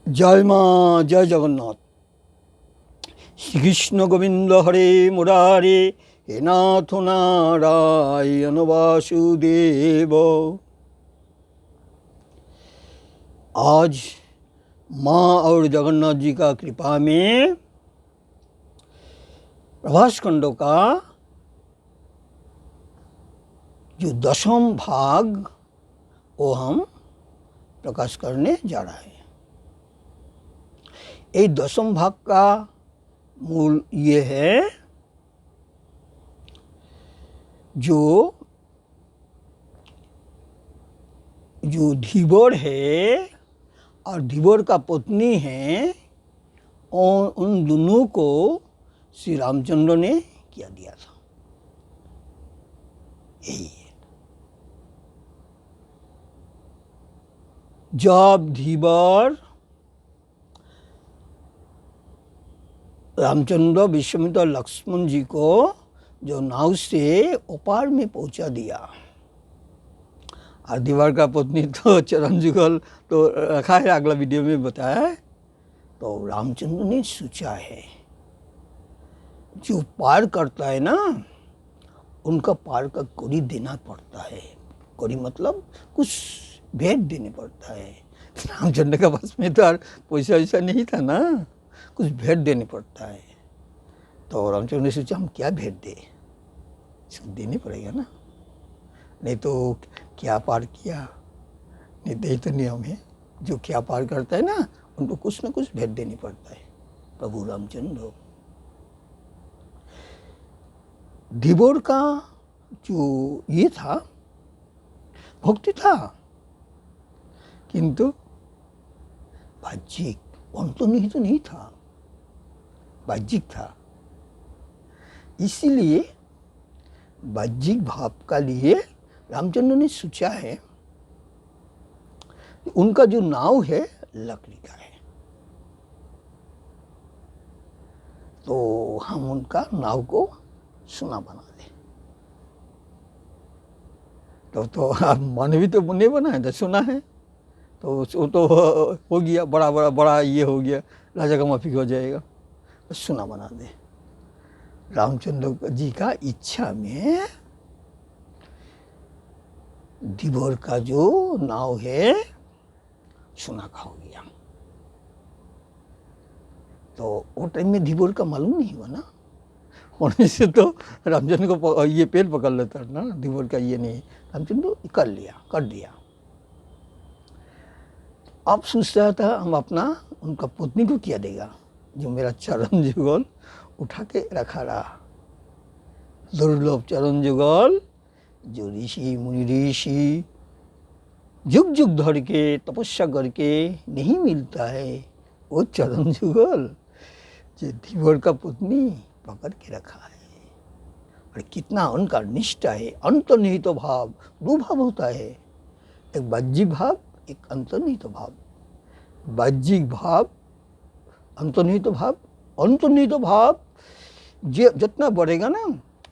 जय माँ जय जगन्नाथ। श्री कृष्ण गोविंद हरे मुरारे हे नाथ नारायण वासुदेव। आज माँ और जगन्नाथ जी का कृपा में प्रभास खंडों का जो दशम भाग वो हम प्रकाश करने जा रहे हैं। ये दशम भाग का मूल ये है जो धीवर है और धीवर का पत्नी है, और उन दोनों को श्री रामचंद्र ने किया दिया था। यही है। जब धीवर रामचंद्र विश्वामित्र लक्ष्मण जी को जो नाव से ओपार में पहुंचा दिया, और धीवर का पत्नी तो चरण जुगल तो रखा है, अगला वीडियो में बताया है। तो रामचंद्र ने सोचा है जो पार करता है ना, उनका पार का कड़ी देना पड़ता है। कड़ी मतलब कुछ भेंट देने पड़ता है। रामचंद्र के पास में तो पैसा वैसा नहीं था ना, कुछ भेंट देने पड़ता है। तो रामचंद्र ने सोचा हम क्या भेंट दे, इसको देने पड़ेगा ना, नहीं तो क्या पार किया, नहीं तो यही तो नियम है। जो क्या पार करता है ना, उनको कुछ ना कुछ भेंट देनी पड़ता है। प्रभु रामचंद्र धीवर का जो ये था, भक्ति था, किंतु बाह्यिक अंतर्निहित तो नहीं था, बाह्यिक था। इसीलिए बाह्यिक भाव का लिए रामचंद्र ने सोचा है उनका जो नाव है लकड़ी का है, तो हम उनका नाव को सोना बना दें। तो आप मन भी तो नहीं बनाए तो सोना है, तो वो तो हो गया, बड़ा ये हो गया, राजा का माफिक हो जाएगा, सोना बना दे। रामचंद्र जी का इच्छा में धीवर का जो नाव है सोना का हो गया। तो वो टाइम में धीवर का मालूम नहीं हुआ ना, होने से तो रामचंद्र को ये पेड़ पकड़ लेता ना, धीवर का ये नहीं, रामचंद्र कर दिया। अब सोच रहा था हम अपना उनका पत्नी को क्या देगा, जो मेरा चरण जुगल उठा के रखा रहा। दुर्लभ चरण जुगल जो ऋषि मुनि ऋषि जुग जुग धर के तपस्या करके नहीं मिलता है, वो चरण जुगल जो धीवर का पत्नी पकड़ के रखा है। और कितना उनका निष्ठा है, अंतर्निहित भाव। दो भाव होता है, एक बाह्यिक भाव, एक अंतर्निहित भाव। बाह्यिक भाव, अंतर्निहित भाव। अंतर्निहित भाव जितना बढ़ेगा ना,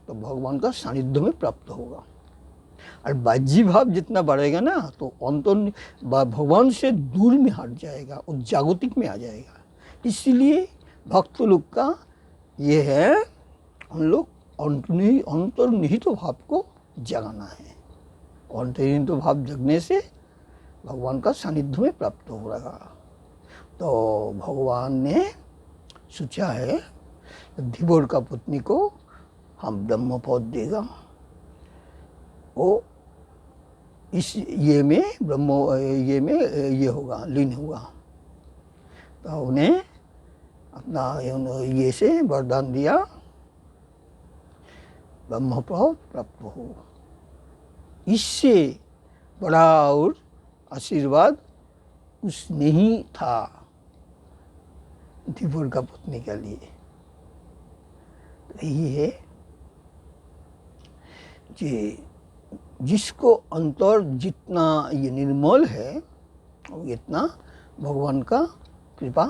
तो भगवान का सानिध्य में प्राप्त होगा। और बाह्यिक भाव जितना बढ़ेगा ना, तो भगवान से दूर में हट जाएगा, वो जागतिक में आ जाएगा। इसीलिए भक्त लोग का ये है, हम लोग अंतर्निहित भाव को जगाना है। अंतर्निहित भाव जगने से भगवान का सानिध्य में प्राप्त हो रहा। तो भगवान ने सोचा है धीवर का पत्नी को हम ब्रह्म पद देगा, वो इस ये में ये होगा, लीन होगा। तो उन्हें अपना ये से वरदान दिया, ब्रह्म पद प्राप्त हो। इससे बड़ा और आशीर्वाद कुछ नहीं था धीवर का पत्नी के लिए। यही है कि जिसको अंतर जितना ये निर्मल है, इतना भगवान का कृपा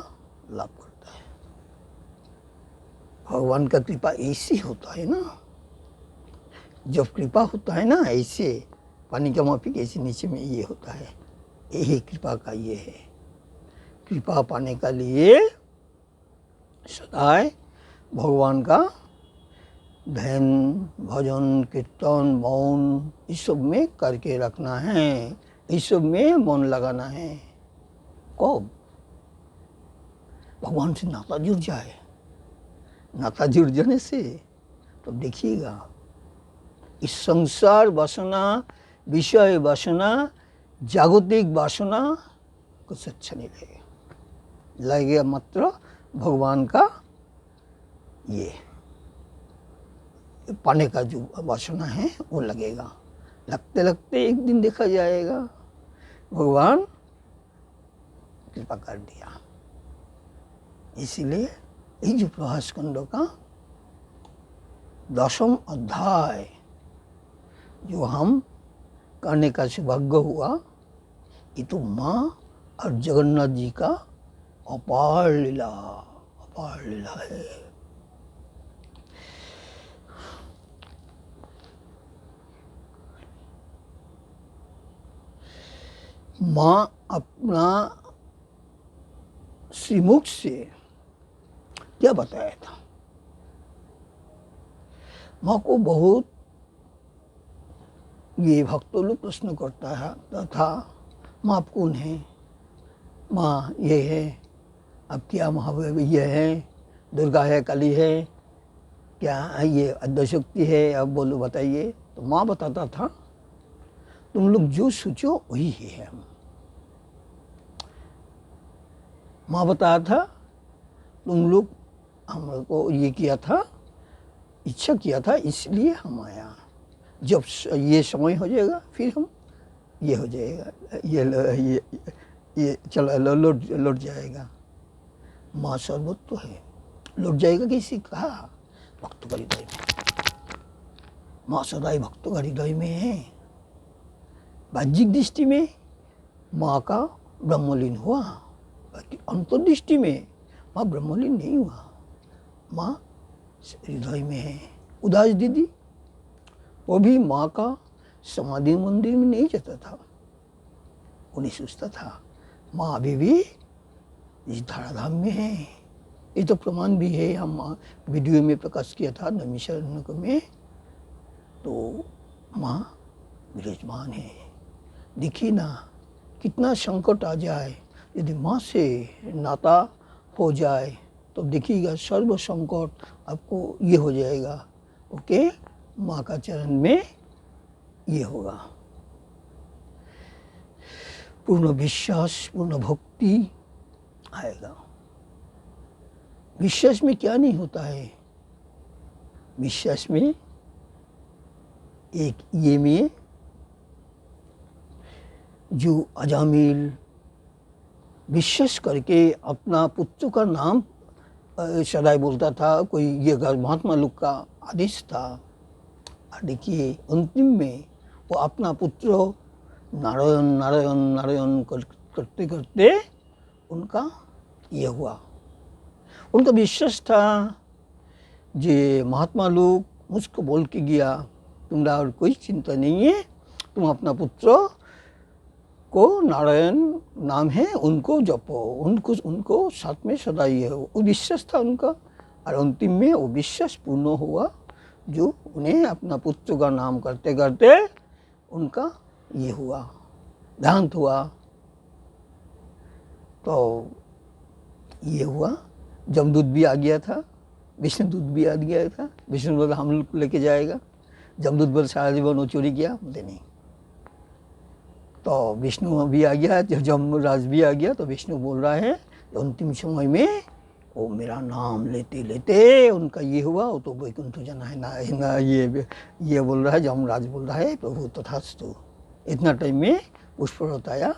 लाभ करता है। भगवान का कृपा ऐसे होता है ना, जब कृपा होता है ना ऐसे पानी का माफिक ऐसे नीचे में ये होता है, यही कृपा का ये है। कृपा पाने का लिए सदाए भगवान का ध्यान, भजन, कीर्तन, मौन इस सब में करके रखना है, इस सब में मन लगाना है। कब भगवान से नाता जुड़ जाए, नाता जुड़ जाने से तो देखिएगा इस संसार वासना, विषय वासना, जागतिक वासना कुछ अच्छा नहीं लगेगा, लगेगा मात्र भगवान का ये पाने का जो वासना है वो लगेगा। लगते लगते एक दिन देखा जाएगा भगवान कृपा कर दिया। इसीलिए ये जो प्रभास खंड का 10वां अध्याय जो हम करने का सौभाग्य हुआ, ये तो माँ और जगन्नाथ जी का अपार लीला है। माँ अपना श्रीमुख से क्या बताया था? माँ को बहुत ये भक्तों लोग प्रश्न करता है था, माँ आप कौन है? माँ ये है, अब क्या महादेव ये है, दुर्गा है, काली है, क्या ये अद्वैतशक्ति है, अब बोलो बताइए। तो माँ बताता था तुम लोग जो सोचो वही है हम। माँ बताया था तुम लोग हमको ये किया था, इच्छा किया था, इसलिए हम आया। जब ये समय हो जाएगा फिर हम ये हो जाएगा, ये चला लौट जाएगा। माँ सर्वोत्व है, लौट जाएगा किसी कहा? भक्त का हृदय में। माँ सदाई भक्तों का हृदय में है। बाह्यिक दृष्टि में माँ का ब्रह्मलीन हुआ, बाकी अंतर्दृष्टि में माँ ब्रह्मलीन नहीं हुआ, माँ हृदय में है। उदास दीदी वो भी माँ का समाधि मंदिर में नहीं जाता था, वो नहीं सोचता था माँ अभी भी इस धराधाम में है। ये तो प्रमाण भी है, हम वीडियो में प्रकाश किया था नैमिषारण्यक में, तो माँ विराजमान है। देखिए ना कितना संकट आ जाए, यदि माँ से नाता हो जाए तो देखिएगा सर्व संकट आपको ये हो जाएगा। ओके, माँ का चरण में ये होगा पूर्ण विश्वास, पूर्ण भक्ति आएगा। विश्वास में क्या नहीं होता है? विश्वास में एक ये में जो अजामिल विश्वास करके अपना पुत्र का नाम सदाई बोलता था, कोई ये महात्मा लोग का आदेश था। देखिए अंतिम में वो अपना पुत्र नारायण नारायण नारायण करते करते उनका ये हुआ। उनका विश्वास था जे महात्मा लोग मुझको बोल के गया तुम्हारा और कोई चिंता नहीं है, तुम अपना पुत्र को नारायण नाम है उनको जपो, उनको साथ में सदा ये हो। वो विश्वास था उनका, और अंतिम में वो विश्वास पूर्ण हुआ जो उन्हें अपना पुत्र का नाम करते करते उनका ये हुआ, देहांत हुआ। तो ये हुआ, जमदूत भी आ गया था, विष्णुदूत भी आ गया था। विष्णु बोला हम लोग लेके जाएगा, जमदूत बोले सारा जीवन वो चोरी किया, बोलते नहीं। तो विष्णु भी आ गया, जमराज भी आ गया। तो विष्णु बोल रहा है अंतिम समय में वो मेरा नाम लेते लेते उनका ये हुआ, वो तो वैकुंठ जाना है ना, ये बोल रहा है, जमराज बोल रहा है प्रभु तथास्तु। इतना टाइम में पुष्पव्रत आया,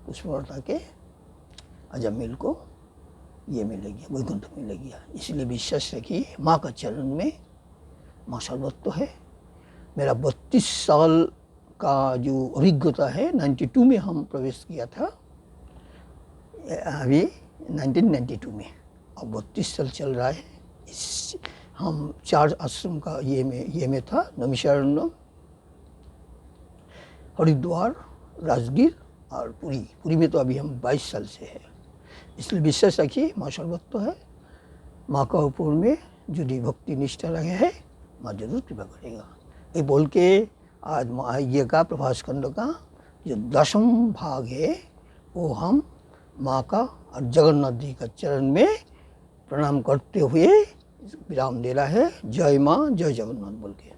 पुष्पव्रत आके अजामिल को ये मिल गया, वैकुंठ मिल गया। इसलिए विश्वास रखिए माँ का चरण में, माँ सर्वत्व है। मेरा 32 साल का जो अभिज्ञता है, 92 में हम प्रवेश किया था, अभी 1992 में, अब 32 साल चल रहा है। हम 4 आश्रम का ये में था, नैमिषारण्य, हरिद्वार, राजगीर और पुरी में तो अभी हम 22 साल से है। इसलिए विश्वास रखिए माँ सर्वत्र है, माँ का ऊपर में यदि भक्ति निष्ठा लगे है माँ जरूर कृपा करेगा। ये बोल के आज महायज्ञ का प्रभास खंड का जो 10वां भाग है वो हम माँ का और जगन्नाथ जी का चरण में प्रणाम करते हुए विराम दे रहा है। जय माँ जय जगन्नाथ बोल के।